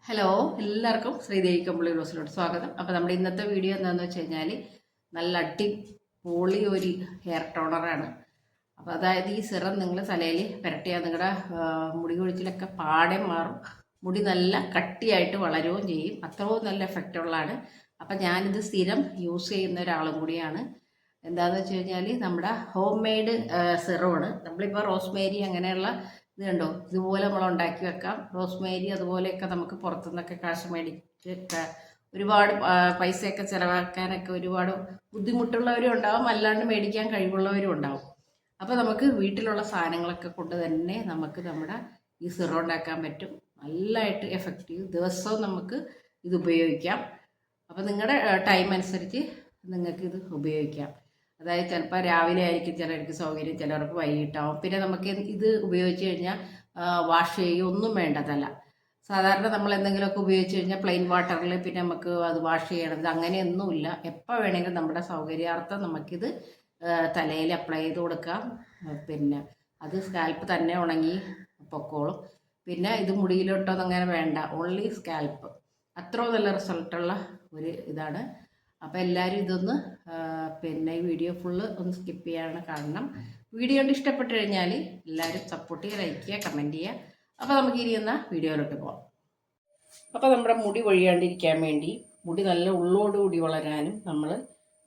Hello, എല്ലാവർക്കും ശ്രീദേവി കമ്പിളി ബ്ലോസിലോട്ട് സ്വാഗതം. അപ്പോൾ നമ്മുടെ ഇന്നത്തെ വീഡിയോ എന്താണെന്ന് വെച്ച് കഴിഞ്ഞാൽ നല്ല അടിപൊളി ഒരു ഹെയർ ടോണറാണ്. അപ്പോൾ അതായത് ഈ സിറം നിങ്ങൾ തലയിൽ പുരട്ടിയാൽ നിങ്ങളുടെ മുടി കൊഴിച്ചിലൊക്കെ പാടെ മാറും. മുടി നല്ല കട്ടിയായിട്ട് വളരുകയും ചെയ്യും. അത്രയും നല്ല എഫക്റ്റുള്ളതാണ്. അപ്പം ഞാനിത് സ്ഥിരം യൂസ് ചെയ്യുന്ന ഒരാളും കൂടിയാണ്. എന്താണെന്ന് വെച്ച് കഴിഞ്ഞാൽ നമ്മുടെ ഹോം മെയ്ഡ് സിറമാണ്. നമ്മളിപ്പോൾ റോസ്മേരി അങ്ങനെയുള്ള ഇത് കണ്ടോ, ഇതുപോലെ നമ്മൾ ഉണ്ടാക്കി വെക്കാം. റോസ്മേരി അതുപോലെയൊക്കെ നമുക്ക് പുറത്തുനിന്നൊക്കെ കാശ് മേടിച്ച് ഒരുപാട് പൈസയൊക്കെ ചിലവാക്കാനൊക്കെ ഒരുപാട് ബുദ്ധിമുട്ടുള്ളവരും ഉണ്ടാവും, അല്ലാണ്ട് മേടിക്കാൻ കഴിവുള്ളവരും ഉണ്ടാവും. അപ്പോൾ നമുക്ക് വീട്ടിലുള്ള സാധനങ്ങളൊക്കെ കൊണ്ട് തന്നെ നമുക്ക് നമ്മുടെ ഈ സിറോ ഉണ്ടാക്കാൻ പറ്റും. നല്ലതായിട്ട് എഫക്റ്റീവ്, ദിവസവും നമുക്ക് ഇത് ഉപയോഗിക്കാം. അപ്പോൾ നിങ്ങളുടെ ടൈം അനുസരിച്ച് നിങ്ങൾക്ക് ഇത് ഉപയോഗിക്കാം. അതായത് ചിലപ്പോൾ രാവിലെ ആയിരിക്കും ചിലർക്ക് സൗകര്യം, ചിലർക്ക് വൈകിട്ടാവും. പിന്നെ നമുക്ക് ഇത് ഉപയോഗിച്ച് കഴിഞ്ഞാൽ വാഷ് ചെയ്യുകയൊന്നും വേണ്ടതല്ല. സാധാരണ നമ്മൾ എന്തെങ്കിലുമൊക്കെ ഉപയോഗിച്ച് കഴിഞ്ഞാൽ പ്ലെയിൻ വാട്ടറിൽ പിന്നെ നമുക്ക് അത് വാഷ് ചെയ്യണത് അങ്ങനെയൊന്നുമില്ല. എപ്പോൾ വേണമെങ്കിലും നമ്മുടെ സൗകര്യാർത്ഥം നമുക്കിത് തലയിൽ അപ്ലൈ ചെയ്ത് കൊടുക്കാം. പിന്നെ അത് സ്കാൽപ്പ് തന്നെ ഉണങ്ങി പൊക്കോളും. പിന്നെ ഇത് മുടിയിലോട്ടൊന്നും അങ്ങനെ വേണ്ട, ഓൺലി സ്കാൽപ്പ്. അത്രയും നല്ല റിസൾട്ടുള്ള ഒരു ഇതാണ്. അപ്പോൾ എല്ലാവരും ഇതൊന്ന് പിന്നെ ഈ വീഡിയോ ഫുള്ള് ഒന്ന് സ്കിപ്പ് ചെയ്യാണ് കാണണം. വീഡിയോ കൊണ്ട് ഇഷ്ടപ്പെട്ട് കഴിഞ്ഞാൽ എല്ലാവരും സപ്പോർട്ട് ചെയ്യുക, ലൈക്ക് ചെയ്യുക, കമൻറ്റ് ചെയ്യുക. അപ്പോൾ നമുക്ക് ഇനി എന്നാൽ വീഡിയോയിലോട്ട് പോകാം. അപ്പോൾ നമ്മുടെ മുടി കൊഴിയാണ്ടിരിക്കാൻ വേണ്ടി, മുടി നല്ല ഉള്ളോടുകൂടി വളരാനും നമ്മൾ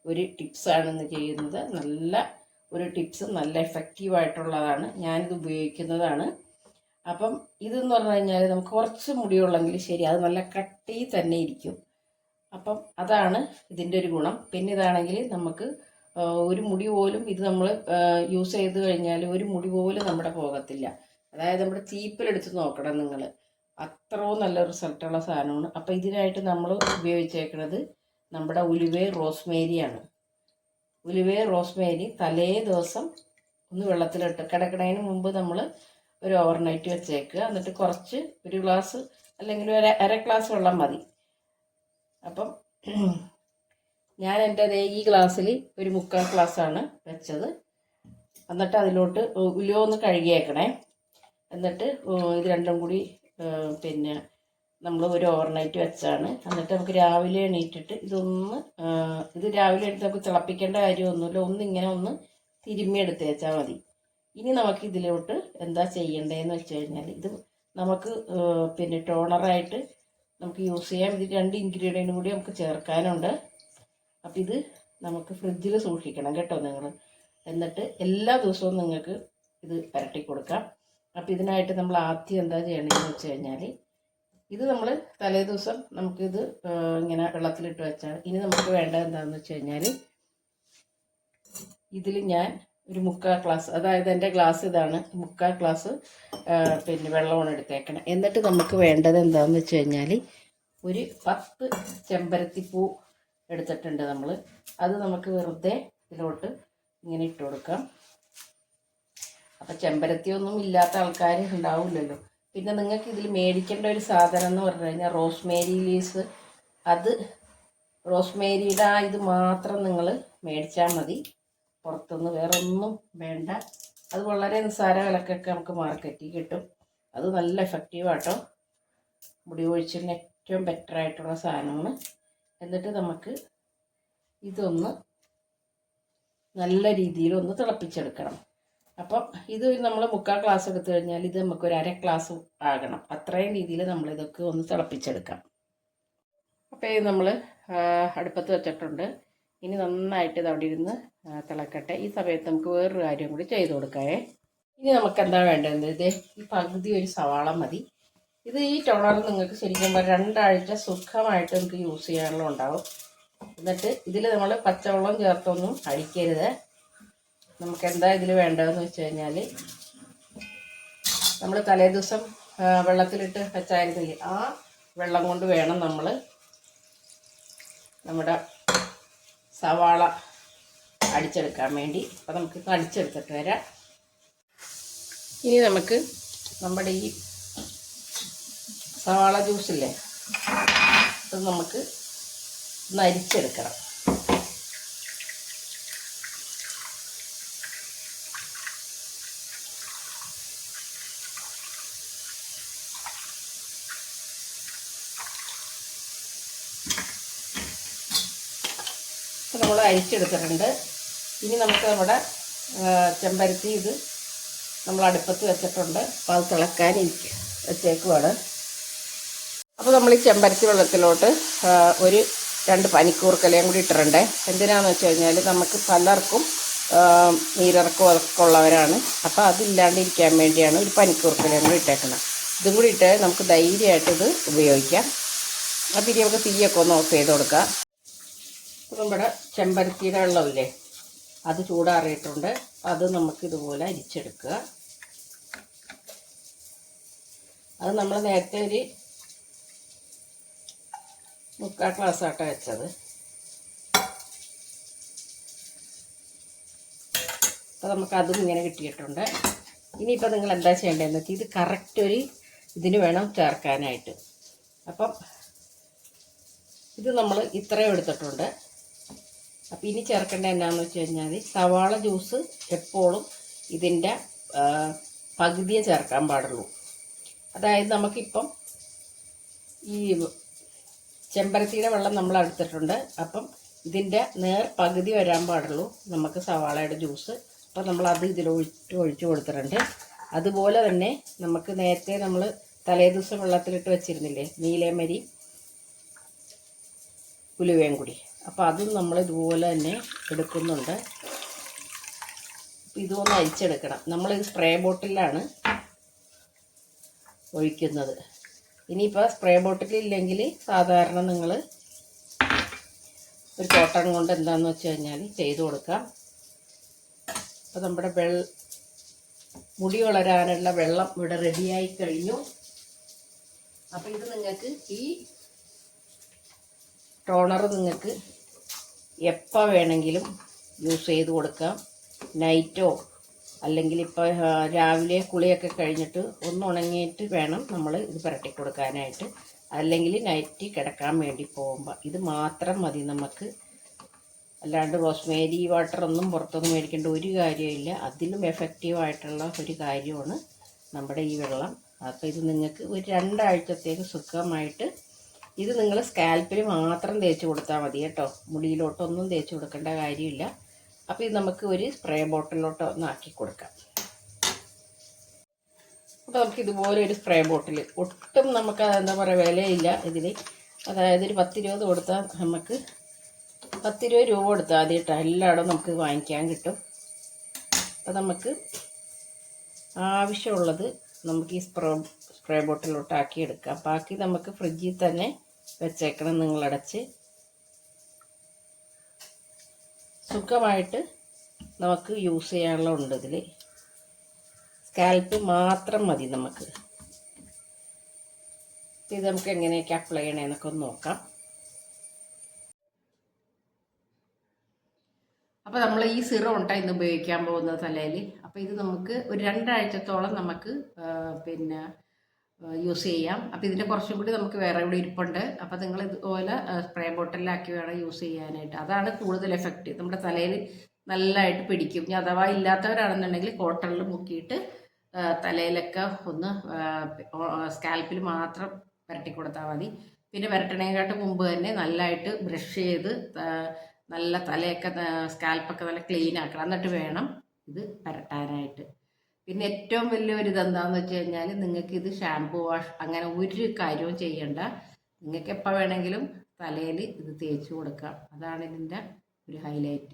ഒരു ടിപ്സാണ് ഇന്ന് ചെയ്യുന്നത്. നല്ല ഒരു ടിപ്സ്, നല്ല എഫക്റ്റീവായിട്ടുള്ളതാണ്. ഞാനിത് ഉപയോഗിക്കുന്നതാണ്. അപ്പം ഇതെന്ന് പറഞ്ഞു കഴിഞ്ഞാൽ നമുക്ക് കുറച്ച് മുടിയുള്ളെങ്കിൽ ശരി, അത് നല്ല കട്ടി തന്നെ ഇരിക്കും. അപ്പം അതാണ് ഇതിൻ്റെ ഒരു ഗുണം. പിന്നെ ഇതാണെങ്കിൽ നമുക്ക് ഒരു മുടി പോലും ഇത് നമ്മൾ യൂസ് ചെയ്ത് കഴിഞ്ഞാൽ ഒരു മുടി പോലും നമ്മുടെ പോകത്തില്ല. അതായത് നമ്മുടെ ചീപ്പിലെടുത്ത് നോക്കണം നിങ്ങൾ, അത്രയും നല്ല റിസൾട്ടുള്ള സാധനമാണ്. അപ്പം ഇതിനായിട്ട് നമ്മൾ ഉപയോഗിച്ചേക്കുന്നത് നമ്മുടെ ഉലുവ റോസ്മേരിയാണ്. ഉലുവ റോസ്മേരി തലേ ദിവസം ഒന്ന് വെള്ളത്തിലിട്ട് കിടക്കണതിന് മുമ്പ് നമ്മൾ ഒരു ഓവർനൈറ്റ് വെച്ചേക്കുക. എന്നിട്ട് കുറച്ച് ഒരു ഗ്ലാസ് അല്ലെങ്കിൽ ഒരു അര ഗ്ലാസ് വെള്ളം മതി. അപ്പം ഞാൻ എൻ്റെ ഈ ഗ്ലാസ്സിൽ ഒരു 3/4 ഗ്ലാസ്സാണ് വെച്ചത്. എന്നിട്ട് അതിലോട്ട് ഉലുവ ഒന്ന് കഴുകിയേക്കണേ. എന്നിട്ട് ഇത് രണ്ടും കൂടി പിന്നെ നമ്മൾ ഒരു ഓവർനൈറ്റ് വെച്ചാണ്. എന്നിട്ട് നമുക്ക് രാവിലെ എണീറ്റിട്ട് ഇത് രാവിലെ എടുത്ത് നമുക്ക് തിളപ്പിക്കേണ്ട കാര്യമൊന്നുമില്ല. ഒന്നിങ്ങനെ ഒന്ന് തിരുമ്മി എടുത്ത് വെച്ചാൽ മതി. ഇനി നമുക്ക് ഇതിലോട്ട് എന്താ ചെയ്യേണ്ടതെന്ന് വെച്ച് കഴിഞ്ഞാൽ, ഇത് നമുക്ക് പിന്നെ ടോണറായിട്ട് നമുക്ക് യൂസ് ചെയ്യാം. ഇത് 2 ഇൻഗ്രീഡിയൻറ്റും കൂടി നമുക്ക് ചേർക്കാനുണ്ട്. അപ്പം ഇത് നമുക്ക് ഫ്രിഡ്ജിൽ സൂക്ഷിക്കണം കേട്ടോ നിങ്ങൾ. എന്നിട്ട് എല്ലാ ദിവസവും നിങ്ങൾക്ക് ഇത് പുരട്ടി കൊടുക്കാം. അപ്പം ഇതിനായിട്ട് നമ്മൾ ആദ്യം എന്താ ചെയ്യണമെന്ന് വെച്ച് കഴിഞ്ഞാൽ, ഇത് നമ്മൾ തലേ ദിവസം നമുക്കിത് ഇങ്ങനെ വെള്ളത്തിലിട്ട് വെച്ചാൽ, ഇനി നമുക്ക് വേണ്ടത് എന്താണെന്ന് വെച്ച് കഴിഞ്ഞാൽ, ഇതിൽ ഞാൻ ഒരു 3/4 ഗ്ലാസ്, അതായത് എൻ്റെ ഗ്ലാസ് ഇതാണ്, 3/4 ഗ്ലാസ് പിന്നെ വെള്ളമാണ് എടുത്തേക്കണം. എന്നിട്ട് നമുക്ക് വേണ്ടത് എന്താണെന്ന് വെച്ച് കഴിഞ്ഞാൽ, ഒരു 10 ചെമ്പരത്തിപ്പൂ എടുത്തിട്ടുണ്ട് നമ്മൾ. അത് നമുക്ക് വെറുതെ ഇതിലോട്ട് ഇങ്ങനെ ഇട്ട് കൊടുക്കാം. അപ്പം ചെമ്പരത്തിയൊന്നും ഇല്ലാത്ത ആൾക്കാർ ഉണ്ടാവില്ലല്ലോ. പിന്നെ നിങ്ങൾക്ക് ഇതിൽ മേടിക്കേണ്ട ഒരു സാധനം എന്ന് പറഞ്ഞു കഴിഞ്ഞാൽ റോസ്മേരി ലീവ്സ്. അത് റോസ്മേരിയുടെ ഇത് മാത്രം നിങ്ങൾ മേടിച്ചാൽ മതി. പുറത്തുനിന്ന് വേറെ ഒന്നും വേണ്ട. അത് വളരെ നിസ്സാര വിലക്കൊക്കെ നമുക്ക് മാർക്കറ്റിൽ കിട്ടും. അത് നല്ല എഫക്റ്റീവാട്ടോ. മുടി കൊഴിച്ചിലിന് ഏറ്റവും ബെറ്റർ ആയിട്ടുള്ള സാധനമാണ്. എന്നിട്ട് നമുക്ക് ഇതൊന്ന് നല്ല രീതിയിൽ ഒന്ന് തിളപ്പിച്ചെടുക്കണം. അപ്പം ഇത് നമ്മൾ 3/4 ഗ്ലാസ് എടുത്തു കഴിഞ്ഞാൽ ഇത് നമുക്കൊരു അര ഗ്ലാസ് ആകണം. അത്രയും രീതിയിൽ നമ്മളിതൊക്കെ ഒന്ന് തിളപ്പിച്ചെടുക്കാം. അപ്പോൾ ഇത് നമ്മൾ അടുപ്പത്ത് വെച്ചിട്ടുണ്ട്. ഇനി നന്നായിട്ട് ഇത് അവിടെ ഇരുന്ന് തിളക്കട്ടെ. ഈ സമയത്ത് നമുക്ക് വേറൊരു കാര്യം കൂടി ചെയ്ത് കൊടുക്കാമേ. ഇനി നമുക്ക് എന്താ വേണ്ടത്, ഇത് ഈ പകുതി ഒരു സവാള മതി. ഇത് ഈ ടോണർ നിങ്ങൾക്ക് ശരിക്കും 2 ആഴ്ച സുഖമായിട്ട് നമുക്ക് യൂസ് ചെയ്യാനുള്ള ഉണ്ടാവും. എന്നിട്ട് ഇതിൽ നമ്മൾ പച്ചവെള്ളം ചേർത്തൊന്നും അടിക്കരുത്. നമുക്ക് എന്താ ഇതിൽ വേണ്ടതെന്ന് വെച്ച് കഴിഞ്ഞാൽ, നമ്മൾ തലേ ദിവസം വെള്ളത്തിലിട്ട് വെച്ചായിരുന്നില്ലേ, ആ വെള്ളം കൊണ്ട് വേണം നമ്മൾ നമ്മുടെ സവാള അടിച്ചെടുക്കാൻ വേണ്ടി. അപ്പം നമുക്കിപ്പോൾ അടിച്ചെടുത്തിട്ട് വരാം. ഇനി നമുക്ക് നമ്മുടെ ഈ സവാള ജ്യൂസില്ലേ, അത് നമുക്ക് ഒന്ന് അരിച്ചെടുക്കണം. നമ്മൾ അരിച്ചെടുത്തിട്ടുണ്ട്. ഇനി നമുക്ക് നമ്മുടെ ചെമ്പരത്തി ഇത് നമ്മൾ അടുപ്പത്ത് വെച്ചിട്ടുണ്ട്. അപ്പോൾ അത് തിളക്കാൻ വെച്ചേക്കുവാണ്. അപ്പോൾ നമ്മൾ ഈ ചെമ്പരത്തി വെള്ളത്തിലോട്ട് ഒരു 2 പനിക്കൂർക്കലയും കൂടി ഇട്ടിട്ടുണ്ട്. എന്തിനാണെന്ന് വെച്ച് കഴിഞ്ഞാൽ നമുക്ക് പലർക്കും നീരിറക്കം ഒക്കെ ഉള്ളവരാണ്. അപ്പോൾ അതില്ലാണ്ടിരിക്കാൻ വേണ്ടിയാണ് ഒരു പനിക്കൂർക്കലയും കൂടി ഇട്ടേക്കുന്നത്. ഇതും കൂടി ഇട്ട് നമുക്ക് ധൈര്യമായിട്ട് ഇത് ഉപയോഗിക്കാം. അപ്പോൾ ഇനി നമുക്ക് തീയൊക്കെ ഒന്ന് ഓഫ് ചെയ്ത് കൊടുക്കാം. അപ്പോൾ നമ്മുടെ ചെമ്പരത്തിയുടെ വെള്ളമില്ലേ, അത് ചൂടാറിയിട്ടുണ്ട്. അത് നമുക്കിതുപോലെ അരിച്ചെടുക്കുക. അത് നമ്മൾ നേരത്തെ ഒരു 3/4 ഗ്ലാസ്സായിട്ടാണ് വെച്ചത്. അപ്പോൾ നമുക്കതും ഇങ്ങനെ കിട്ടിയിട്ടുണ്ട്. ഇനിയിപ്പോൾ നിങ്ങൾ എന്താ ചെയ്യേണ്ടതെന്ന് വെച്ചാൽ ഇത് കറക്റ്റ് ഒരു ഇതിന് വേണം ചേർക്കാനായിട്ട്. അപ്പം ഇത് നമ്മൾ ഇത്രയും എടുത്തിട്ടുണ്ട്. അപ്പോൾ ഇനി ചേർക്കേണ്ടത് എന്നാന്ന് വെച്ച് കഴിഞ്ഞാൽ സവാള ജ്യൂസ് എപ്പോഴും ഇതിൻ്റെ പകുതിയെ ചേർക്കാൻ പാടുള്ളൂ. അതായത് നമുക്കിപ്പം ഈ ചെമ്പരത്തിയുടെ വെള്ളം നമ്മൾ എടുത്തിട്ടുണ്ട്. അപ്പം ഇതിൻ്റെ പകുതി വരാൻ പാടുള്ളൂ നമുക്ക് സവാളയുടെ ജ്യൂസ്. അപ്പോൾ നമ്മളത് ഒഴിച്ച് കൊടുത്തിട്ടുണ്ട്. അതുപോലെ തന്നെ നമുക്ക് നേരത്തെ നമ്മൾ തലേദിവസം വെള്ളത്തിലിട്ട് വെച്ചിരുന്നില്ലേ നീലമരി ഉലുവയും കൂടി, അപ്പോൾ അതും നമ്മൾ ഇതുപോലെ തന്നെ എടുക്കുന്നുണ്ട്. ഇതൊന്ന് അരിച്ചെടുക്കണം. നമ്മളിത് സ്പ്രേ ബോട്ടിലാണ് ഒഴിക്കുന്നത്. ഇനിയിപ്പോൾ സ്പ്രേ ബോട്ടിലില്ലെങ്കിൽ സാധാരണ നിങ്ങൾ ഒരു കോട്ടൺ കൊണ്ട് എന്താണെന്ന് വെച്ച് കഴിഞ്ഞാൽ ചെയ്ത് കൊടുക്കാം. അപ്പോൾ നമ്മുടെ മുടി വളരാനുള്ള വെള്ളം ഇവിടെ റെഡിയായി കഴിഞ്ഞു. അപ്പോൾ ഇത് നിങ്ങൾക്ക് ഈ ടോണർ നിങ്ങൾക്ക് എപ്പോൾ വേണമെങ്കിലും യൂസ് ചെയ്ത് കൊടുക്കാം. നൈറ്റോ അല്ലെങ്കിൽ ഇപ്പോൾ രാവിലെ കുളിയൊക്കെ കഴിഞ്ഞിട്ട് ഒന്ന് ഉണങ്ങിയിട്ട് വേണം നമ്മൾ ഇത് പുരട്ടി കൊടുക്കാനായിട്ട്. അല്ലെങ്കിൽ നൈറ്റ് കിടക്കാൻ വേണ്ടി പോകുമ്പോൾ ഇത് മാത്രം മതി നമുക്ക്. അല്ലാണ്ട് റോസ്മേരി വാട്ടറൊന്നും പുറത്തൊന്നും മേടിക്കേണ്ട ഒരു കാര്യമില്ല. അതിലും എഫക്റ്റീവായിട്ടുള്ള ഒരു കാര്യമാണ് നമ്മുടെ ഈ വെള്ളം. അപ്പോൾ ഇത് നിങ്ങൾക്ക് ഒരു 2 ആഴ്ചത്തേക്ക് സുഖമായിട്ട് ഇത് നിങ്ങൾ സ്കാൽപ്പിൽ മാത്രം തേച്ച് കൊടുത്താൽ മതി കേട്ടോ. മുടിയിലോട്ടൊന്നും തേച്ച് കൊടുക്കേണ്ട കാര്യമില്ല. അപ്പോൾ ഇത് നമുക്ക് ഒരു സ്പ്രേ ബോട്ടിലോട്ട് ഒന്ന് ആക്കി കൊടുക്കാം. അപ്പോൾ നമുക്ക് ഇതുപോലെ ഒരു സ്പ്രേ ബോട്ടിൽ ഒട്ടും നമുക്ക് എന്താ പറയുക വിലയില്ല ഇതിൽ. അതായത് ഒരു 10-20 കൊടുത്താൽ നമുക്ക് 10-20 രൂപ കൊടുത്താൽ ആദ്യമായിട്ട് എല്ലായിടവും നമുക്ക് വാങ്ങിക്കാൻ കിട്ടും. അപ്പോൾ നമുക്ക് ആവശ്യമുള്ളത് നമുക്ക് ഈ സ്പ്രേ ബോട്ടിലോട്ട് ആക്കി എടുക്കാം. ബാക്കി നമുക്ക് ഫ്രിഡ്ജിൽ തന്നെ വെച്ചേക്കണം. നിങ്ങളടച്ച് സുഖമായിട്ട് നമുക്ക് യൂസ് ചെയ്യാനുള്ള ഉണ്ട് ഇതിൽ. സ്കാൽപ്പ് മാത്രം മതി നമുക്ക്. ഇത് നമുക്ക് എങ്ങനെയൊക്കെ അപ്ലൈ ചെയ്യണമെന്നൊക്കെ ഒന്ന് നോക്കാം. അപ്പോൾ നമ്മൾ ഈ സിറം ഉണ്ടായി ഇന്ന് ഉപയോഗിക്കാൻ പോകുന്നത് തലയിൽ. അപ്പോൾ ഇത് നമുക്ക് ഒരു 2 ആഴ്ചത്തോളം നമുക്ക് പിന്നെ യൂസ് ചെയ്യാം. അപ്പോൾ ഇതിൻ്റെ കുറച്ചും കൂടി നമുക്ക് വേറെ ഇവിടെ ഇരിപ്പുണ്ട്. അപ്പോൾ നിങ്ങൾ ഇതുപോലെ സ്പ്രേ ബോട്ടിലാക്കി വേണം യൂസ് ചെയ്യാനായിട്ട്. അതാണ് കൂടുതൽ എഫക്റ്റ്. നമ്മുടെ തലയിൽ നല്ലതായിട്ട് പിടിക്കും. ഇനി അഥവാ ഇല്ലാത്തവരാണെന്നുണ്ടെങ്കിൽ കോട്ടണിൽ മുക്കിയിട്ട് തലയിലൊക്കെ ഒന്ന് സ്കാൽപ്പിൽ മാത്രം പുരട്ടി കൊടുത്താൽ മതി. പിന്നെ പുരട്ടണേക്കാട്ട് മുമ്പ് തന്നെ നല്ലതായിട്ട് ബ്രഷ് ചെയ്ത് നല്ല തലയൊക്കെ സ്കാൽപ്പൊക്കെ നല്ല ക്ലീൻ ആക്കണം. എന്നിട്ട് വേണം ഇത് പുരട്ടാനായിട്ട്. പിന്നെ ഏറ്റവും വലിയൊരു ഇതെന്താണെന്ന് വെച്ച് കഴിഞ്ഞാൽ നിങ്ങൾക്ക് ഇത് ഷാംപൂ വാഷ് അങ്ങനെ ഒരു കാര്യവും ചെയ്യണ്ട. നിങ്ങൾക്ക് എപ്പോൾ വേണമെങ്കിലും തലയിൽ ഇത് തേച്ച് കൊടുക്കാം. അതാണ് ഇതിൻ്റെ ഒരു ഹൈലൈറ്റ്.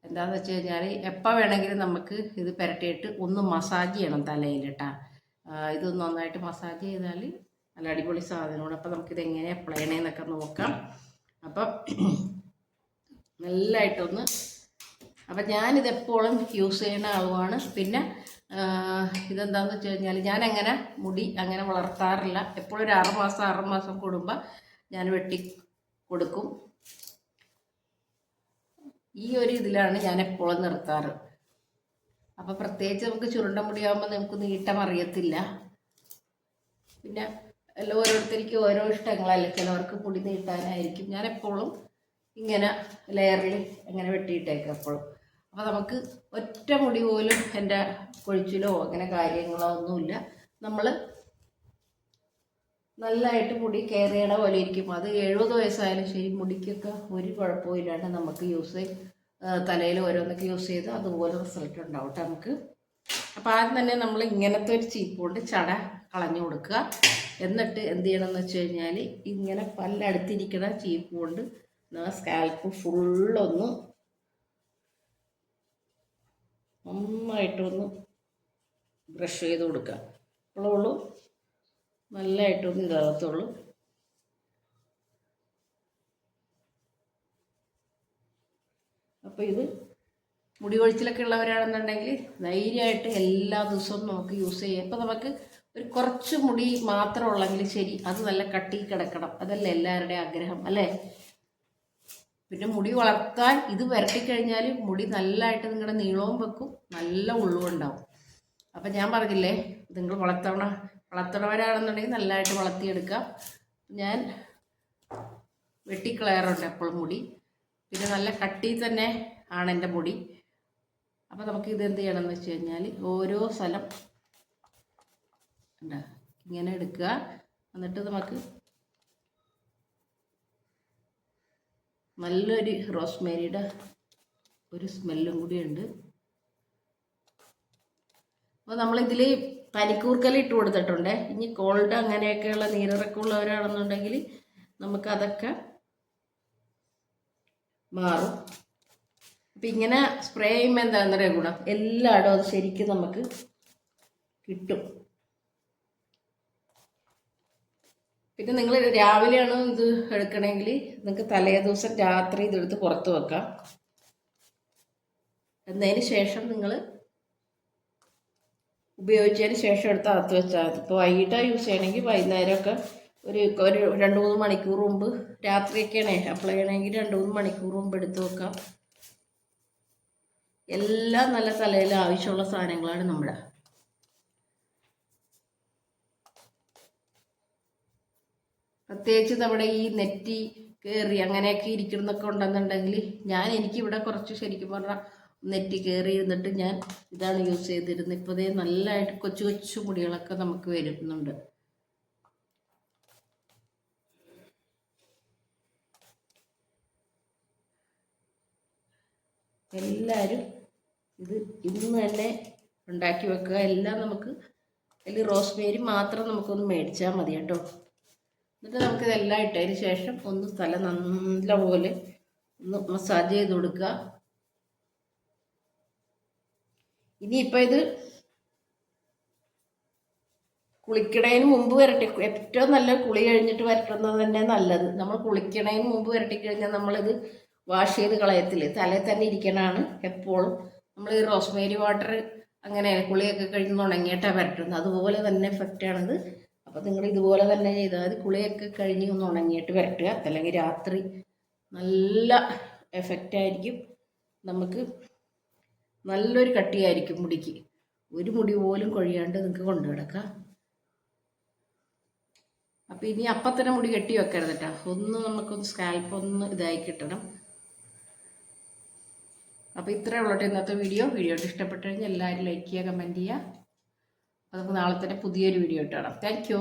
എന്താണെന്ന് വെച്ച് കഴിഞ്ഞാൽ എപ്പോൾ വേണമെങ്കിലും നമുക്ക് ഇത് പുരട്ടിയിട്ട് ഒന്ന് മസാജ് ചെയ്യണം തലയിൽ കേട്ടോ. ഇത് നന്നായിട്ട് മസാജ് ചെയ്താൽ നല്ല അടിപൊളി സാധനമാണ്. അപ്പോൾ നമുക്കിത് എങ്ങനെ അപ്ലൈ ചെയ്യണമെന്നൊക്കെ നോക്കാം. അപ്പം നല്ലതായിട്ടൊന്ന് അപ്പം ഞാനിതെപ്പോഴും യൂസ് ചെയ്യുന്ന ആളുമാണ്. പിന്നെ ഇതെന്താണെന്ന് വെച്ച് കഴിഞ്ഞാൽ ഞാനങ്ങനെ മുടി അങ്ങനെ വളർത്താറില്ല. എപ്പോഴും ഒരു 6 മാസം കൂടുമ്പോൾ ഞാൻ വെട്ടി കൊടുക്കും. ഈ ഒരു ഇതിലാണ് ഞാൻ എപ്പോഴും നിർത്താറ്. അപ്പോൾ പ്രത്യേകിച്ച് നമുക്ക് ചുരുണ്ട മുടിയാകുമ്പോൾ നമുക്ക് നീട്ടം അറിയത്തില്ല. പിന്നെ എല്ലാം ഓരോരുത്തർക്കും ഓരോ ഇഷ്ടങ്ങളല്ലേ. ചിലവർക്ക് മുടി നീട്ടാനായിരിക്കും. ഞാൻ എപ്പോഴും ഇങ്ങനെ ലെയറിൽ ഇങ്ങനെ വെട്ടിയിട്ടേക്കാം എപ്പോഴും. അപ്പോൾ നമുക്ക് ഒറ്റ മുടി പോലും എൻ്റെ കൊഴിച്ചിലോ അങ്ങനെ കാര്യങ്ങളോ ഒന്നുമില്ല. നമ്മൾ നല്ലതായിട്ട് മുടി കെയർ ചെയ്യണ പോലെ ഇരിക്കും. അത് 70 വയസ്സായാലും ശരി മുടിക്കൊക്കെ ഒരു കുഴപ്പമില്ലാണ്ട് നമുക്ക് തലയിൽ ഓരോന്നൊക്കെ യൂസ് ചെയ്ത് അതുപോലെ റിസൾട്ട് ഉണ്ടാവും കേട്ടോ നമുക്ക്. അപ്പോൾ ആദ്യം തന്നെ നമ്മൾ ഇങ്ങനത്തെ ഒരു ചീപ്പ് കൊണ്ട് ചട കളഞ്ഞു കൊടുക്കുക. എന്നിട്ട് എന്ത് ചെയ്യണമെന്ന് വെച്ച് കഴിഞ്ഞാൽ ഇങ്ങനെ പല്ലടുത്തിരിക്കുന്ന ചീപ്പ് കൊണ്ട് സ്കാൽപ്പ് ഫുള്ളൊന്ന് നന്നായിട്ടൊന്ന് ബ്രഷ് ചെയ്ത് കൊടുക്കുക. അപ്പോഴുള്ളൂ നല്ലതായിട്ടൊന്നും ഇതാകത്തുള്ളൂ. അപ്പോൾ ഇത് മുടി കൊഴിച്ചിലൊക്കെ ഉള്ളവരാണെന്നുണ്ടെങ്കിൽ ധൈര്യമായിട്ട് എല്ലാ ദിവസവും നമുക്ക് യൂസ് ചെയ്യാം. ഇപ്പോൾ നമുക്ക് ഒരു കുറച്ച് മുടി മാത്രം ഉള്ളെങ്കിൽ ശരി, അത് നല്ല കട്ടി കിടക്കണം, അതല്ലേ എല്ലാവരുടെയും ആഗ്രഹം അല്ലേ? പിന്നെ മുടി വളർത്താൻ ഇത് വരട്ടിക്കഴിഞ്ഞാൽ മുടി നല്ലതായിട്ട് നിങ്ങളുടെ നീളവും വെക്കും, നല്ല ഉള്ളും ഉണ്ടാവും. അപ്പം ഞാൻ പറഞ്ഞില്ലേ, നിങ്ങൾ വളർത്തണവരാണെന്നുണ്ടെങ്കിൽ നല്ലതായിട്ട് വളർത്തിയെടുക്കാം. ഞാൻ വെട്ടിക്കളയാറുണ്ട് എപ്പോഴും മുടി. പിന്നെ നല്ല കട്ടി തന്നെ ആണ് എൻ്റെ മുടി. അപ്പോൾ നമുക്ക് ഇതെന്ത് ചെയ്യണമെന്ന് വെച്ച് കഴിഞ്ഞാൽ ഓരോ സ്ഥലം ഇങ്ങനെ എടുക്കുക. എന്നിട്ട് നമുക്ക് നല്ലൊരു റോസ്മേരിയുടെ ഒരു സ്മെല്ലും കൂടി ഉണ്ട്. അപ്പോൾ നമ്മളിതിൽ പനിക്കൂർക്കല ഇട്ട് കൊടുത്തിട്ടുണ്ട്. ഇനി കോൾഡ് അങ്ങനെയൊക്കെയുള്ള നീരിറക്കം ഉള്ളവരാണെന്നുണ്ടെങ്കിൽ നമുക്കതൊക്കെ മാറും. അപ്പം ഇങ്ങനെ സ്പ്രേ ചെയ്യുമ്പോൾ എന്താണെന്ന് പറയുക ഗുണം, എല്ലായിടും അത് ശരിക്കും നമുക്ക് കിട്ടും. പിന്നെ നിങ്ങൾ രാവിലെയാണ് ഇത് എടുക്കണമെങ്കിൽ നിങ്ങൾക്ക് തലേ ദിവസം രാത്രി ഇതെടുത്ത് പുറത്ത് വെക്കാം. എന്നതിന് ശേഷം നിങ്ങൾ ഉപയോഗിച്ചതിന് ശേഷം എടുത്ത് അകത്ത് വെച്ചാൽ മതി. ഇപ്പോൾ വൈകിട്ടാണ് യൂസ് ചെയ്യണമെങ്കിൽ വൈകുന്നേരമൊക്കെ ഒരു 2-3 മണിക്കൂർ മുമ്പ്, രാത്രിയൊക്കെയാണേ അപ്ലൈ ചെയ്യണമെങ്കിൽ 2-3 മണിക്കൂർ മുമ്പ് എടുത്ത് വെക്കാം. എല്ലാം നല്ല തലയിൽ ആവശ്യമുള്ള സാധനങ്ങളാണ് നമ്മുടെ. പ്രത്യേകിച്ച് നമ്മുടെ ഈ നെറ്റി കയറി അങ്ങനെയൊക്കെ ഇരിക്കുന്നതൊക്കെ ഉണ്ടെന്നുണ്ടെങ്കിൽ എനിക്കിവിടെ കുറച്ച് ശരിക്കും പറഞ്ഞാൽ നെറ്റി കയറി ഇരുന്നിട്ട് ഞാൻ ഇതാണ് യൂസ് ചെയ്തിരുന്നത്. ഇപ്പോൾ ഇതേ നല്ലതായിട്ട് കൊച്ചു കൊച്ചു മുടികളൊക്കെ നമുക്ക് വരുന്നുണ്ട്. എല്ലാവരും ഇത് ഇന്ന് തന്നെ ഉണ്ടാക്കി വെക്കുക. എല്ലാം നമുക്ക് അതിൽ റോസ്മേരി മാത്രം നമുക്കൊന്ന് മേടിച്ചാൽ മതി കേട്ടോ. എന്നിട്ട് നമുക്കിതെല്ലാം ഇട്ടതിന് ശേഷം ഒന്ന് തല നല്ലപോലെ ഒന്ന് മസാജ് ചെയ്ത് കൊടുക്കുക. ഇനിയിപ്പോൾ ഇത് കുളിക്കണതിന് മുമ്പ് വരട്ടി, ഏറ്റവും നല്ല കുളി കഴിഞ്ഞിട്ട് വരട്ടുന്നത് തന്നെ നല്ലത്. നമ്മൾ കുളിക്കണതിന് മുമ്പ് വരട്ടിക്കഴിഞ്ഞാൽ നമ്മളിത് വാഷ് ചെയ്ത് കളയത്തില്ലേ, തലയിൽ തന്നെ ഇരിക്കണതാണ് എപ്പോഴും. നമ്മൾ ഈ റോസ്മേരി വാട്ടർ അങ്ങനെ കുളിയൊക്കെ കഴിഞ്ഞ് ഉണങ്ങിയിട്ടാണ് വരട്ടുന്നത്, അതുപോലെ തന്നെ എഫക്റ്റാണിത്. അപ്പോൾ നിങ്ങൾ ഇതുപോലെ തന്നെ ചെയ്താൽ മതി. കുളിയൊക്കെ കഴിഞ്ഞ് ഒന്ന് ഉണങ്ങിയിട്ട് വരട്ടുക, അല്ലെങ്കിൽ രാത്രി നല്ല എഫക്റ്റായിരിക്കും. നമുക്ക് നല്ലൊരു കട്ടിയായിരിക്കും മുടിക്ക്, ഒരു മുടി പോലും കൊഴിയാണ്ട് നിങ്ങൾക്ക് കൊണ്ടു കിടക്കാം. അപ്പോൾ ഇനി അപ്പം തന്നെ മുടി കെട്ടി വെക്കരുത് കേട്ടോ, നമുക്കൊന്ന് സ്കാൽപ്പ് ഒന്ന് ഇതായി കിട്ടണം. അപ്പോൾ ഇത്രയേ ഉള്ളൂ ഇന്നത്തെ വീഡിയോ ഇഷ്ടപ്പെട്ടു കഴിഞ്ഞാൽ എല്ലാവരും ലൈക്ക് ചെയ്യുക, കമൻറ്റ് ചെയ്യുക. അപ്പോൾ നമുക്ക് നാളെ തന്നെ പുതിയൊരു വീഡിയോ ഇട്ട് കാണാം. Thank you.